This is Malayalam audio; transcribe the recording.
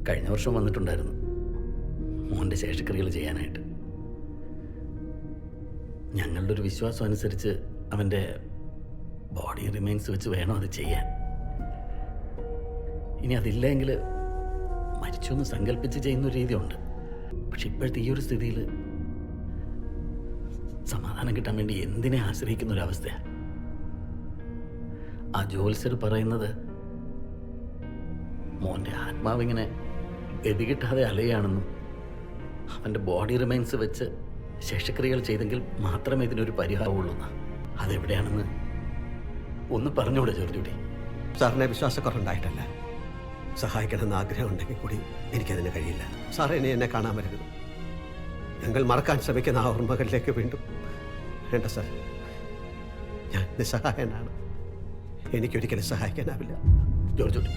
കഴിഞ്ഞ വർഷം വന്നിട്ടുണ്ടായിരുന്നു മോൻ്റെ ശേഷക്രിയകൾ ചെയ്യാനായിട്ട്. ഞങ്ങളുടെ ഒരു വിശ്വാസം അനുസരിച്ച് അവൻ്റെ ബോഡി റിമൈൻസ് വെച്ച് വേണം അത് ചെയ്യാൻ. ഇനി അതില്ലെങ്കിൽ മരിച്ചു എന്ന് സങ്കല്പിച്ച് ചെയ്യുന്ന ഒരു രീതിയുണ്ട്. പക്ഷെ ഇപ്പോഴത്തെ ഈ ഒരു സ്ഥിതിയിൽ സമാധാനം കിട്ടാൻ വേണ്ടി എന്തിനെ ആശ്രയിക്കുന്ന ഒരവസ്ഥയാണ്. ആ ജോത്സ്യർ പറയുന്നത് മോൻ്റെ ആത്മാവിങ്ങനെ ഗതി കിട്ടാതെ അലയാണെന്നും അവൻ്റെ ബോഡി റിമൈൻസ് വെച്ച് ശേഷക്രിയകൾ ചെയ്തെങ്കിൽ മാത്രമേ ഇതിനൊരു പരിഹാരമുള്ളൂ എന്നാ. അതെവിടെയാണെന്ന് ഒന്ന് പറഞ്ഞുകൂടെ ജോർജുട്ടി? സാറിനെ വിശ്വാസക്കുറവുണ്ടായിട്ടല്ല, സഹായിക്കണമെന്ന് ആഗ്രഹം ഉണ്ടെങ്കിൽ കൂടി എനിക്കതിന് കഴിയില്ല. സാർ ഇനി എന്നെ കാണാൻ വരരുത്. ഞങ്ങൾ മറക്കാൻ ശ്രമിക്കുന്ന ആ ഓർമ്മകളിലേക്ക് വീണ്ടും വേണ്ട സാർ. ഞാൻ നിസ്സഹായനാണ്, എനിക്കൊരിക്കലും സഹായിക്കാനാവില്ല. ജോർജുട്ടി